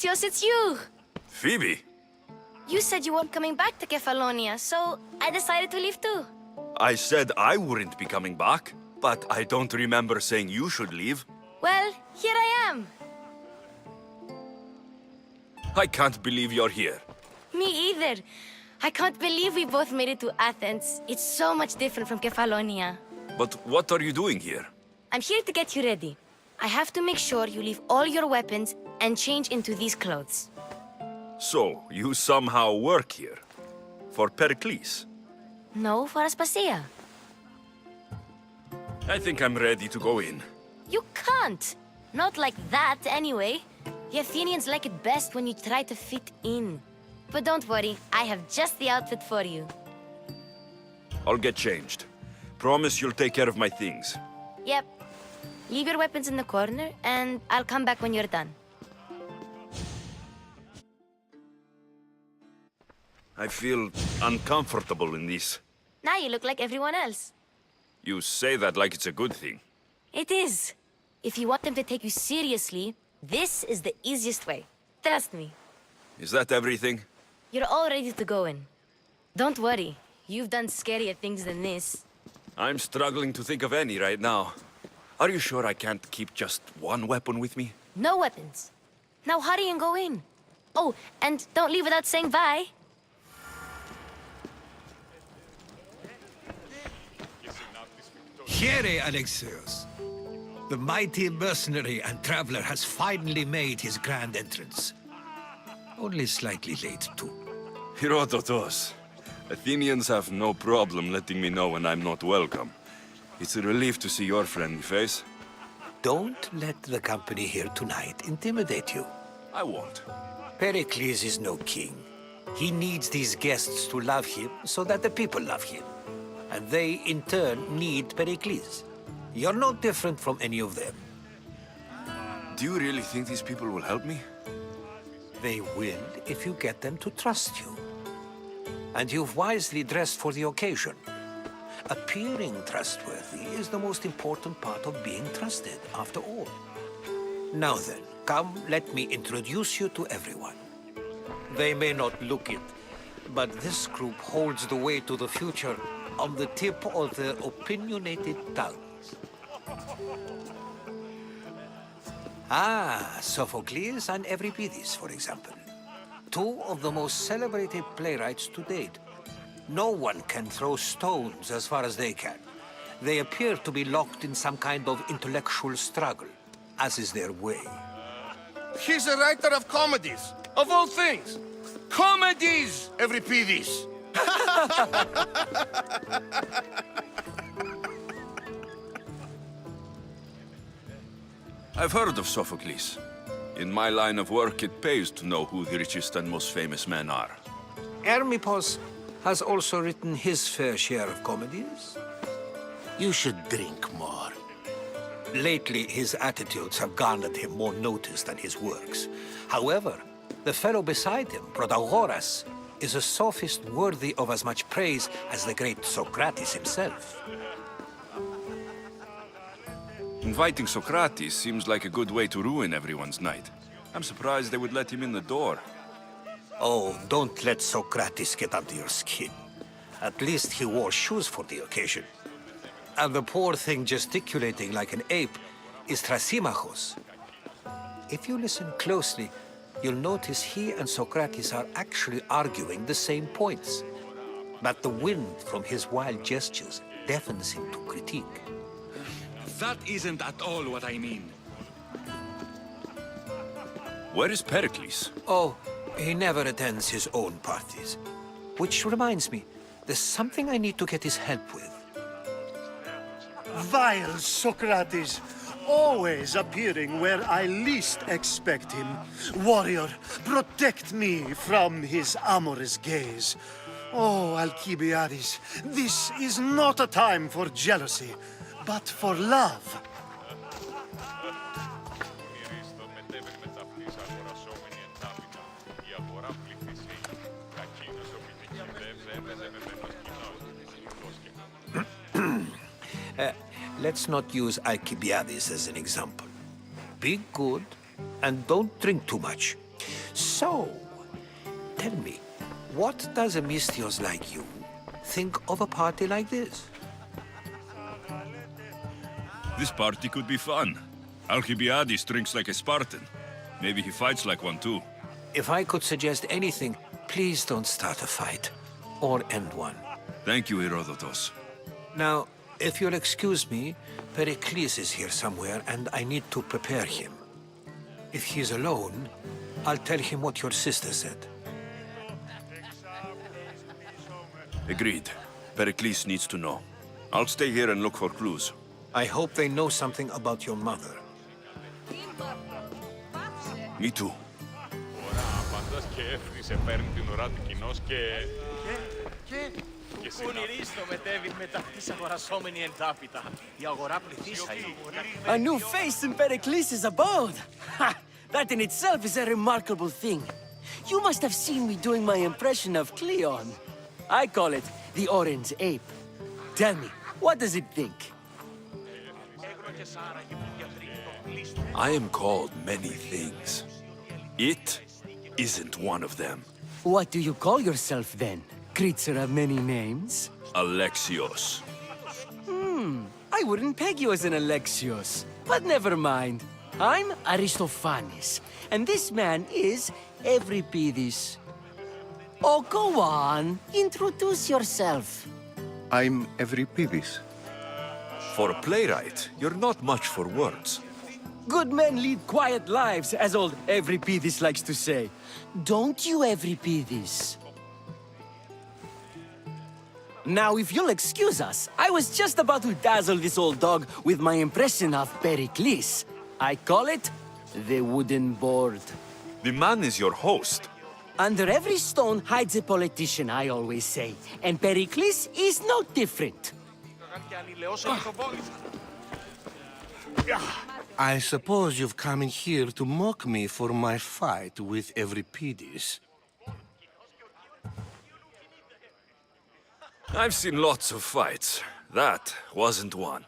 Alexios, it's you! Phoebe? You said you weren't coming back to Kefalonia, so I decided to leave too. I said I wouldn't be coming back, but I don't remember saying you should leave. Well, here I am. I can't believe you're here. Me either. I can't believe we both made it to Athens. It's so much different from Kefalonia. But what are you doing here? I'm here to get you ready. I have to make sure you leave all your weapons and change into these clothes. So, you somehow work here? For Pericles? No, for Aspasia. I think I'm ready to go in. You can't. Not like that, anyway. The Athenians like it best when you try to fit in. But don't worry, I have just the outfit for you. I'll get changed. Promise you'll take care of my things. Yep. Leave your weapons in the corner, and I'll come back when you're done. I feel uncomfortable in this. Now you look like everyone else. You say that like it's a good thing. It is. If you want them to take you seriously, this is the easiest way. Trust me. Is that everything? You're all ready to go in. Don't worry. You've done scarier things than this. I'm struggling to think of any right now. Are you sure I can't keep just one weapon with me? No weapons. Now hurry and go in. Oh, and don't leave without saying bye. Here, Alexios. The mighty mercenary and traveler has finally made his grand entrance. Only slightly late, too. Herodotos. Athenians have no problem letting me know when I'm not welcome. It's a relief to see your friendly face. Don't let the company here tonight intimidate you. I won't. Pericles is no king. He needs these guests to love him so that the people love him. And they, in turn, need Pericles. You're no different from any of them. Do you really think these people will help me? They will if you get them to trust you. And you've wisely dressed for the occasion. Appearing trustworthy is the most important part of being trusted, after all. Now then, come, let me introduce you to everyone. They may not look it, but this group holds the way to the future on the tip of their opinionated tongues. Ah, Sophocles and Euripides, for example. Two of the most celebrated playwrights to date. No one can throw stones as far as they can. They appear to be locked in some kind of intellectual struggle, as is their way. He's a writer of comedies, of all things. Comedies, Euripides. I've heard of Sophocles. In my line of work, it pays to know who the richest and most famous men are. Hermippos has also written his fair share of comedies. You should drink more. Lately, his attitudes have garnered him more notice than his works. However, the fellow beside him, Protagoras, is a sophist worthy of as much praise as the great Socrates himself. Inviting Socrates seems like a good way to ruin everyone's night. I'm surprised they would let him in the door. Oh, don't let Socrates get under your skin. At least he wore shoes for the occasion. And the poor thing gesticulating like an ape is Thrasymachos. If you listen closely, you'll notice he and Socrates are actually arguing the same points. But the wind from his wild gestures deafens him to critique. That isn't at all what I mean. Where is Pericles? Oh, he never attends his own parties. Which reminds me, there's something I need to get his help with. Vile Socrates, always appearing where I least expect him. Warrior, protect me from his amorous gaze. Oh, Alcibiades, this is not a time for jealousy, but for love. Let's not use Alcibiades as an example. Be good, and don't drink too much. So, tell me, what does a Mystios like you think of a party like this? This party could be fun. Alcibiades drinks like a Spartan. Maybe he fights like one too. If I could suggest anything, please don't start a fight. Or end one. Thank you, Herodotus. Now, if you'll excuse me, Pericles is here somewhere and I need to prepare him. If he's alone, I'll tell him what your sister said. Agreed. Pericles needs to know. I'll stay here and look for clues. I hope they know something about your mother. Me too. Ωραία, απαντάς και έφρυσε, παίρνει την ουρά του κοινός και... Και πονηρής το μετέβη μετά της αγορασόμενη εντάπιτα. Η αγορά πληθύσαει. A new face in Pericles' abode! Ha! That in itself is a remarkable thing. You must have seen me doing my impression of Cleon. I call it the Orange Ape. Tell me, what does it think? I am called many things. It isn't one of them. What do you call yourself then? Creature of many names? Alexios. I wouldn't peg you as an Alexios, but never mind. I'm Aristophanes, and this man is Euripides. Oh, go on. Introduce yourself. I'm Euripides. For a playwright, you're not much for words. Good men lead quiet lives, as old Euripides likes to say. Don't you, Euripides? Now, if you'll excuse us, I was just about to dazzle this old dog with my impression of Pericles. I call it the wooden board. The man is your host. Under every stone hides a politician, I always say. And Pericles is no different. I suppose you've come in here to mock me for my fight with Euripides. I've seen lots of fights. That wasn't one.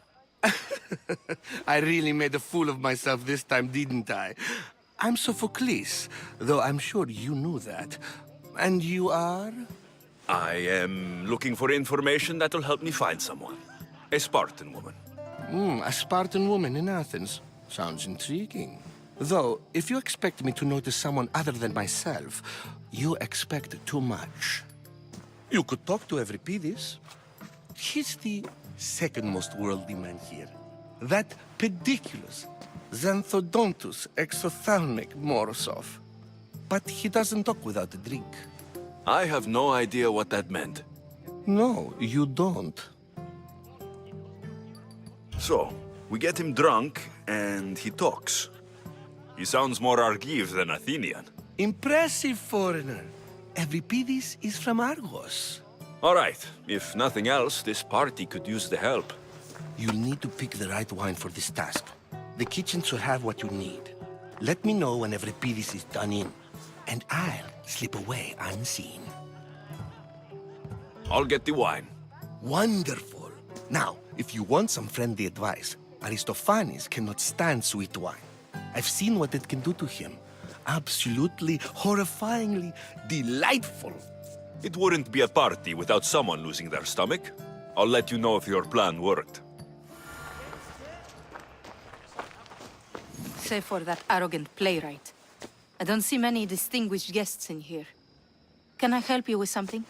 I really made a fool of myself this time, didn't I? I'm Sophocles, though I'm sure you knew that. And you are? I am looking for information that'll help me find someone. A Spartan woman. A Spartan woman in Athens. Sounds intriguing. Though, if you expect me to notice someone other than myself, you expect too much. You could talk to Euripides. He's the second most worldly man here. That pediculous, Xanthodontus exophthalmic Morosov. But he doesn't talk without a drink. I have no idea what that meant. No, you don't. So, we get him drunk, and he talks. He sounds more Argive than Athenian. Impressive foreigner. Euripides is from Argos. All right, if nothing else, this party could use the help. You'll need to pick the right wine for this task. The kitchen should have what you need. Let me know when Euripides is done in, and I'll slip away unseen. I'll get the wine. Wonderful. Now, if you want some friendly advice, Aristophanes cannot stand sweet wine. I've seen what it can do to him. Absolutely, horrifyingly delightful. It wouldn't be a party without someone losing their stomach. I'll let you know if your plan worked. Save for that arrogant playwright. I don't see many distinguished guests in here. Can I help you with something?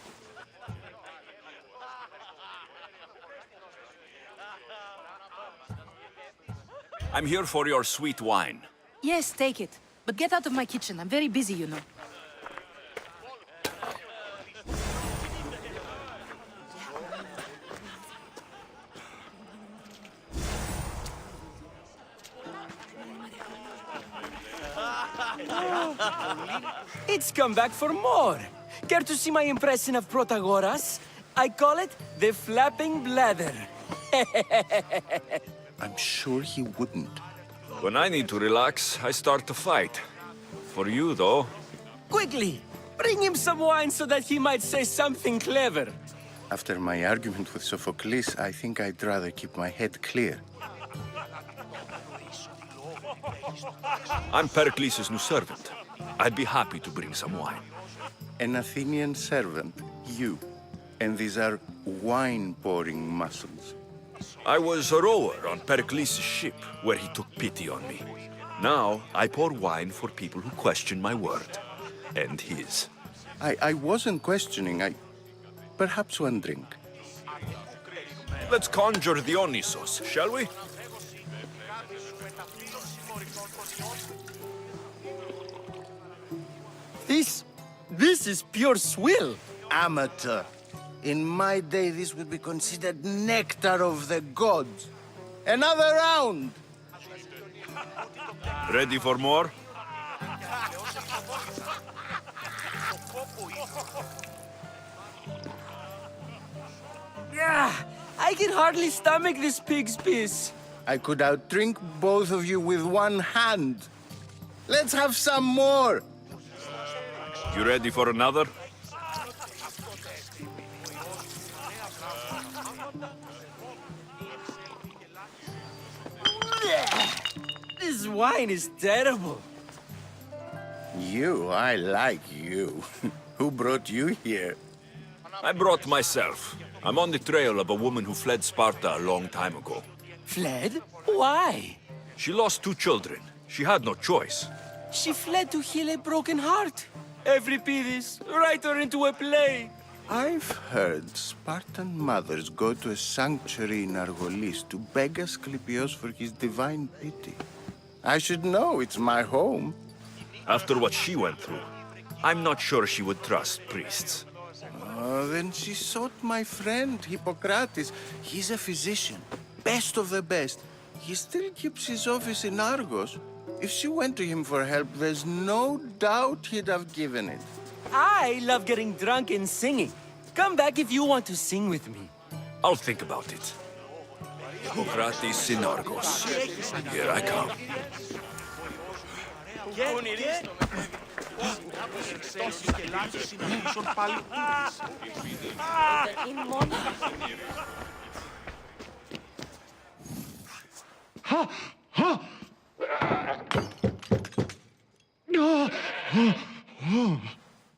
I'm here for your sweet wine. Yes, take it. But get out of my kitchen. I'm very busy, you know. It's come back for more. Care to see my impression of Protagoras? I call it the flapping bladder. I'm sure he wouldn't. When I need to relax, I start to fight. For you, though. Quickly, bring him some wine so that he might say something clever. After my argument with Sophocles, I think I'd rather keep my head clear. I'm Pericles' new servant. I'd be happy to bring some wine. An Athenian servant, you. And these are wine-pouring muscles. I was a rower on Pericles' ship, where he took pity on me. Now, I pour wine for people who question my word. And his. I wasn't questioning, Perhaps one drink. Let's conjure Dionysos, shall we? This is pure swill. Amateur. In my day, this would be considered nectar of the gods. Another round! Ready for more? Yeah, I can hardly stomach this pig's piss. I could outdrink both of you with one hand. Let's have some more! You ready for another? This wine is terrible. I like you. Who brought you here? I brought myself. I'm on the trail of a woman who fled Sparta a long time ago. Fled? Why? She lost 2 children. She had no choice. She fled to heal a broken heart. Euripides, write her into a play. I've heard Spartan mothers go to a sanctuary in Argolis to beg Asclepios for his divine pity. I should know, it's my home. After what she went through, I'm not sure she would trust priests. Then she sought my friend, Hippocrates. He's a physician, best of the best. He still keeps his office in Argos. If she went to him for help, there's no doubt he'd have given it. I love getting drunk and singing. Come back if you want to sing with me. I'll think about it. Hippocrates in Argos. Here I come.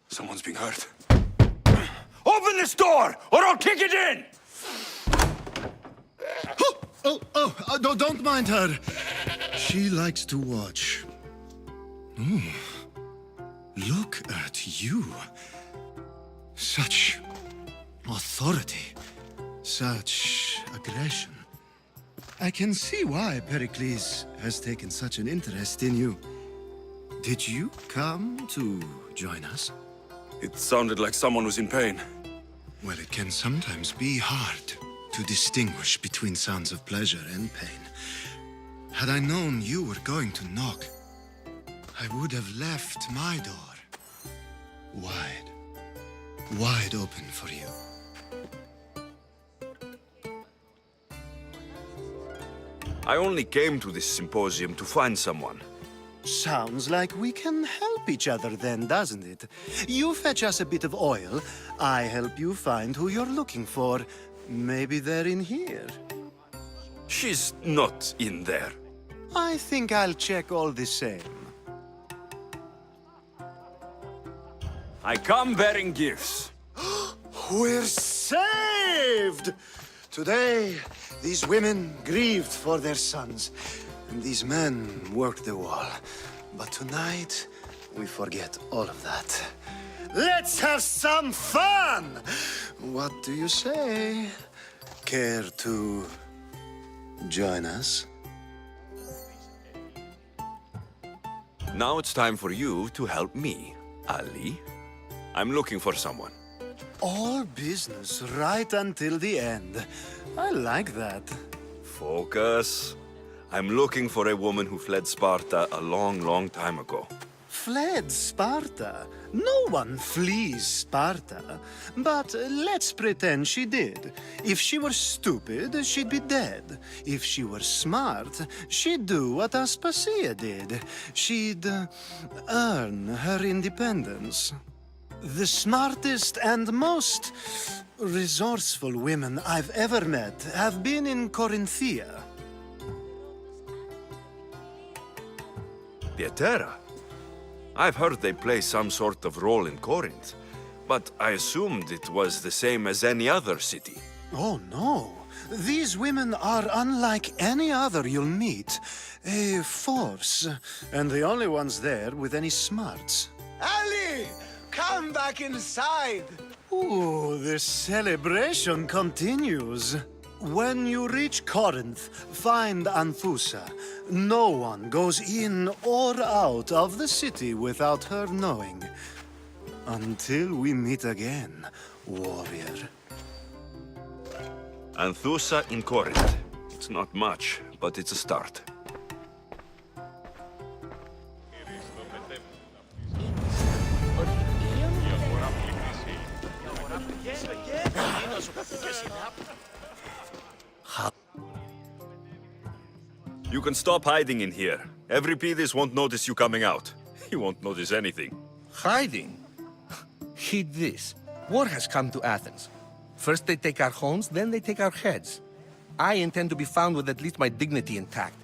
Someone's being hurt. Open this door, or I'll kick it in! Don't mind her. She likes to watch. Oh, look at you. Such authority, such aggression. I can see why Pericles has taken such an interest in you. Did you come to join us? It sounded like someone was in pain. Well, it can sometimes be hard to distinguish between sounds of pleasure and pain. Had I known you were going to knock, I would have left my door wide open for you. I only came to this symposium to find someone. Sounds like we can help each other then, doesn't it? You fetch us a bit of oil, I help you find who you're looking for. Maybe they're in here. She's not in there. I think I'll check all the same. I come bearing gifts. We're saved! Today, these women grieved for their sons, and these men worked the wall. But tonight, we forget all of that. Let's have some fun! What do you say? Care to join us? Now it's time for you to help me, Ali. I'm looking for someone. All business right until the end. I like that. Focus. I'm looking for a woman who fled Sparta a long, long time ago. Fled Sparta? No one flees Sparta. But let's pretend she did. If she were stupid, she'd be dead. If she were smart, she'd do what Aspasia did. She'd earn her independence. The smartest and most resourceful women I've ever met have been in Corinthia. Pietera? I've heard they play some sort of role in Corinth, but I assumed it was the same as any other city. Oh, no. These women are unlike any other you'll meet. A force, and the only ones there with any smarts. Ali! Come back inside! Ooh, the celebration continues. When you reach Corinth, find Anthusa. No one goes in or out of the city without her knowing. Until we meet again, warrior. Anthusa in Corinth. It's not much, but it's a start. You can stop hiding in here. Euripides won't notice you coming out. He won't notice anything. Hiding? Heed this. War has come to Athens. First they take our homes, then they take our heads. I intend to be found with at least my dignity intact.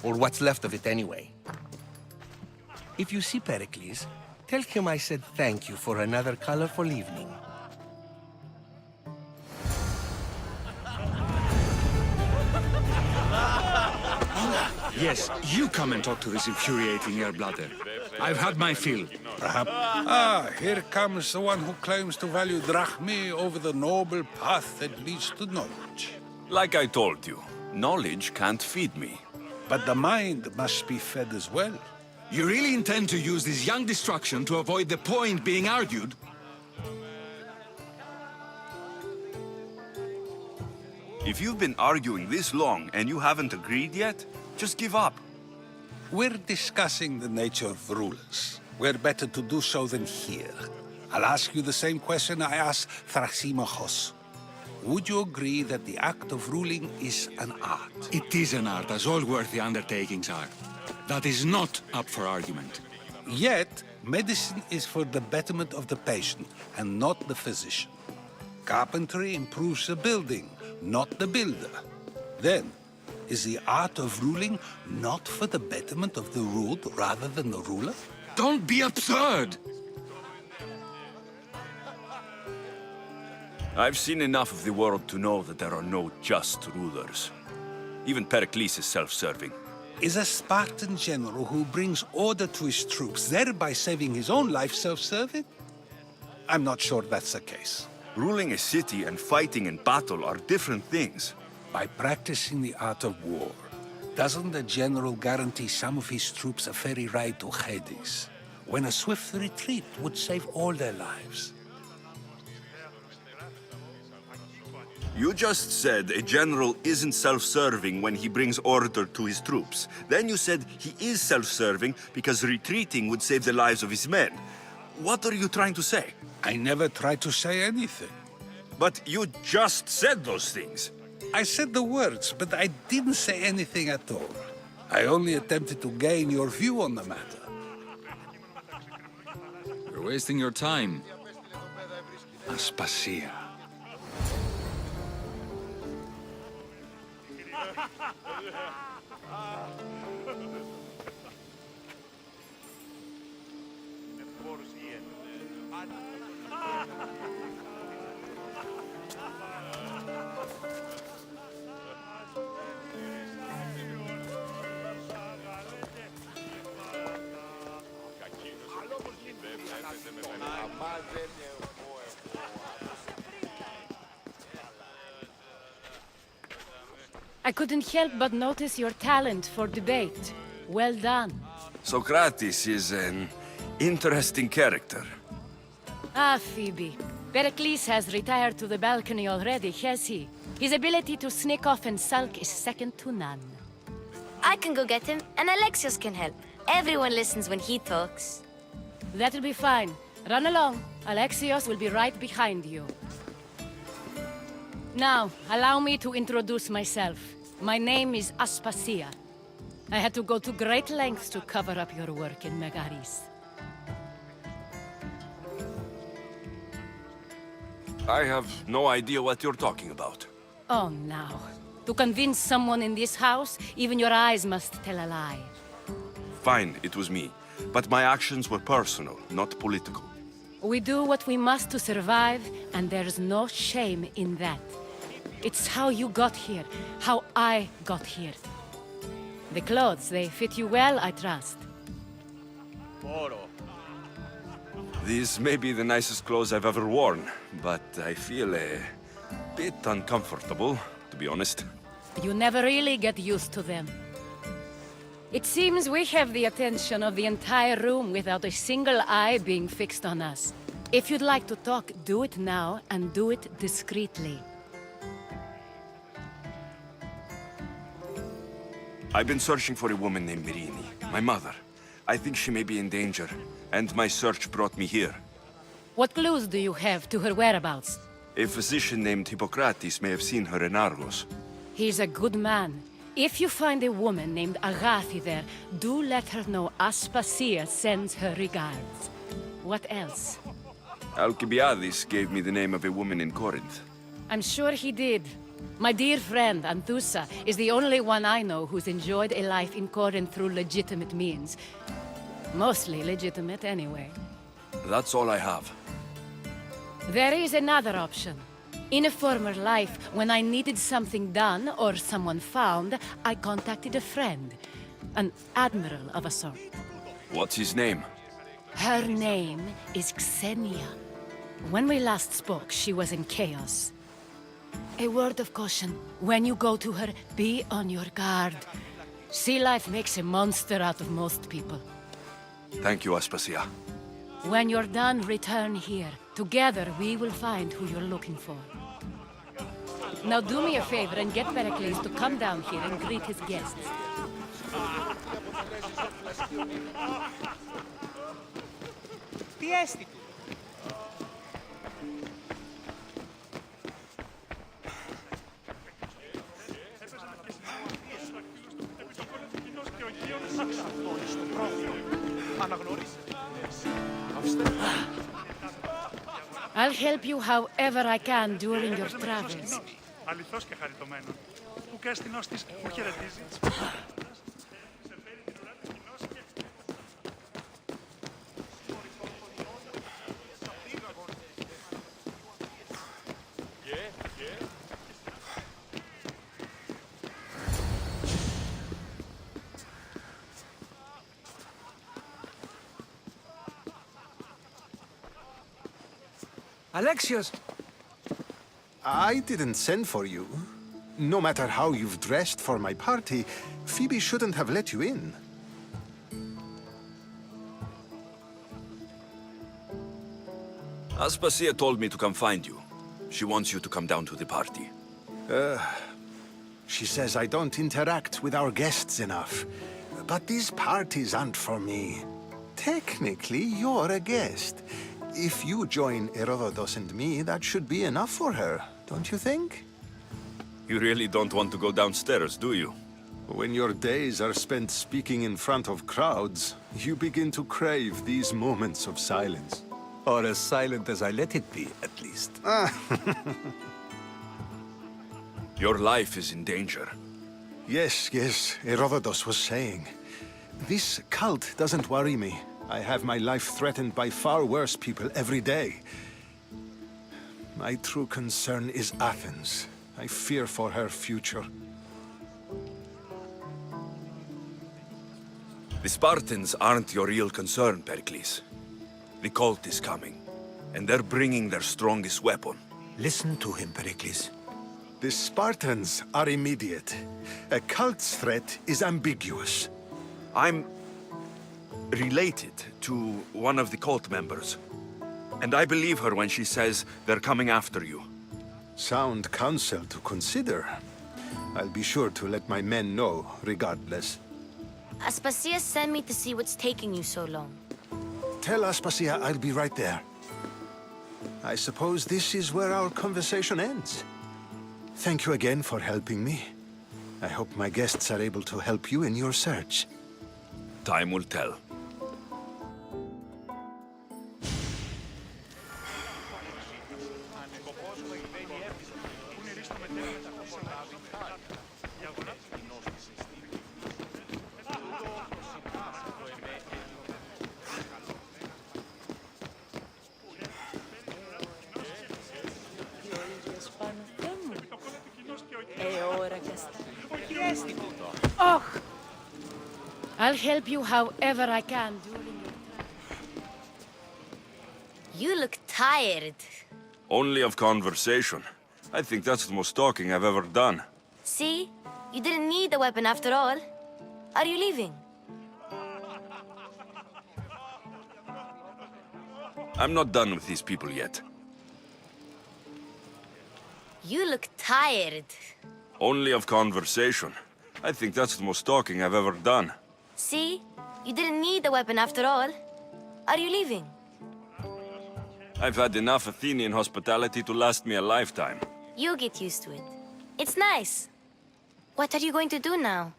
Or what's left of it anyway. If you see Pericles, tell him I said thank you for another colorful evening. Yes, you come and talk to this infuriating air-bladder. I've had my fill. Perhaps. Ah, here comes the one who claims to value drachmae over the noble path that leads to knowledge. Like I told you, knowledge can't feed me. But the mind must be fed as well. You really intend to use this young destruction to avoid the point being argued? If you've been arguing this long and you haven't agreed yet, just give up. We're discussing the nature of rulers. Where better to do so than here? I'll ask you the same question I asked Thrasymachos. Would you agree that the act of ruling is an art? It is an art, as all worthy undertakings are. That is not up for argument. Yet, medicine is for the betterment of the patient, and not the physician. Carpentry improves the building, not the builder. Then, is the art of ruling not for the betterment of the ruled rather than the ruler? Don't be absurd! I've seen enough of the world to know that there are no just rulers. Even Pericles is self-serving. Is a Spartan general who brings order to his troops, thereby saving his own life, self-serving? I'm not sure that's the case. Ruling a city and fighting in battle are different things. By practicing the art of war, doesn't the general guarantee some of his troops a ferry ride to Hades, when a swift retreat would save all their lives? You just said a general isn't self-serving when he brings order to his troops. Then you said he is self-serving because retreating would save the lives of his men. What are you trying to say? I never tried to say anything. But you just said those things. I said the words, but I didn't say anything at all. I only attempted to gain your view on the matter. You're wasting your time. Aspasia. I couldn't help but notice your talent for debate. Well done. Socrates is an interesting character. Ah, Phoebe. Pericles has retired to the balcony already, has he? His ability to sneak off and sulk is second to none. I can go get him, and Alexios can help. Everyone listens when he talks. That'll be fine. Run along. Alexios will be right behind you. Now, allow me to introduce myself. My name is Aspasia. I had to go to great lengths to cover up your work in Megaris. I have no idea what you're talking about. Oh, now. To convince someone in this house, even your eyes must tell a lie. Fine, it was me. but my actions were personal, not political. We do what we must to survive, and there's no shame in that. It's how you got here, how I got here. The clothes, they fit you well, I trust. These may be the nicest clothes I've ever worn, but I feel a bit uncomfortable, to be honest. You never really get used to them. It seems we have the attention of the entire room without a single eye being fixed on us. If you'd like to talk, do it now, and do it discreetly. I've been searching for a woman named Mirini, my mother. I think she may be in danger, and my search brought me here. What clues do you have to her whereabouts? A physician named Hippocrates may have seen her in Argos. He's a good man. If you find a woman named Agathi there, do let her know Aspasia sends her regards. What else? Alcibiades gave me the name of a woman in Corinth. I'm sure he did. My dear friend, Anthusa, is the only one I know who's enjoyed a life in Corinth through legitimate means. Mostly legitimate, anyway. That's all I have. There is another option. In a former life, when I needed something done or someone found, I contacted a friend. An admiral of a sort. What's his name? Her name is Xenia. When we last spoke, she was in chaos. A word of caution. When you go to her, be on your guard. Sea life makes a monster out of most people. Thank you, Aspasia. When you're done, return here. Together, we will find who you're looking for. Now do me a favor and get Pericles to come down here and greet his guests. Τι έστει του. I'll help you however I can during your travels. Αληθώς και χαριτωμένο. Που και αστυνός της που χαιρετίζει. Alexios! I didn't send for you. No matter how you've dressed for my party, Phoebe shouldn't have let you in. Aspasia told me to come find you. She wants you to come down to the party. She says I don't interact with our guests enough. But these parties aren't for me. Technically, you're a guest. If you join Herodotus and me, that should be enough for her, don't you think? You really don't want to go downstairs, do you? When your days are spent speaking in front of crowds, you begin to crave these moments of silence. Or as silent as I let it be, at least. Your life is in danger. Yes, Herodotus was saying. This cult doesn't worry me. I have my life threatened by far worse people every day. My true concern is Athens. I fear for her future. The Spartans aren't your real concern, Pericles. The cult is coming, and they're bringing their strongest weapon. Listen to him, Pericles. The Spartans are immediate. A cult's threat is ambiguous. I'm related to one of the cult members. And I believe her when she says they're coming after you. Sound counsel to consider. I'll be sure to let my men know, regardless. Aspasia sent me to see what's taking you so long. Tell Aspasia I'll be right there. I suppose this is where our conversation ends. Thank you again for helping me. I hope my guests are able to help you in your search. Time will tell. I'll help you however I can during your... You look tired. Only of conversation. I think that's the most talking I've ever done. See? You didn't need the weapon after all. Are you leaving? I'm not done with these people yet. You look tired. Only of conversation. I think that's the most talking I've ever done. See? You didn't need the weapon after all. Are you leaving? I've had enough Athenian hospitality to last me a lifetime. You get used to it. It's nice. What are you going to do now?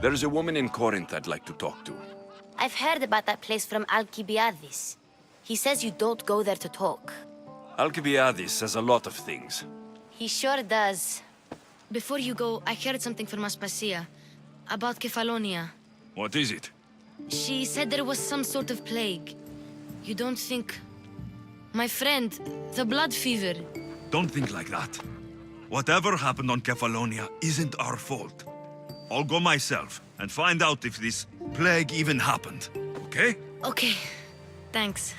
There's a woman in Corinth I'd like to talk to. I've heard about that place from Alcibiades. He says you don't go there to talk. Alcibiades says a lot of things. He sure does. Before you go, I heard something from Aspasia about Kefalonia. What is it? She said there was some sort of plague. You don't think... My friend, the blood fever. Don't think like that. Whatever happened on Kefalonia isn't our fault. I'll go myself and find out if this plague even happened, okay? Okay, thanks.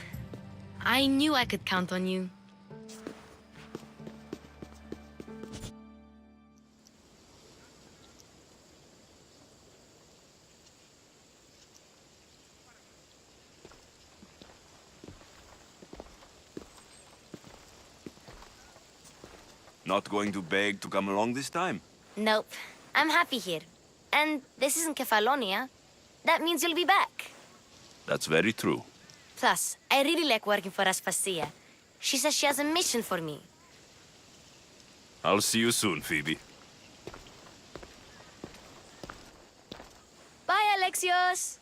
I knew I could count on you. Not going to beg to come along this time? Nope. I'm happy here. And this isn't Kefalonia. That means you'll be back. That's very true. Plus, I really like working for Aspasia. She says she has a mission for me. I'll see you soon, Phoebe. Bye, Alexios!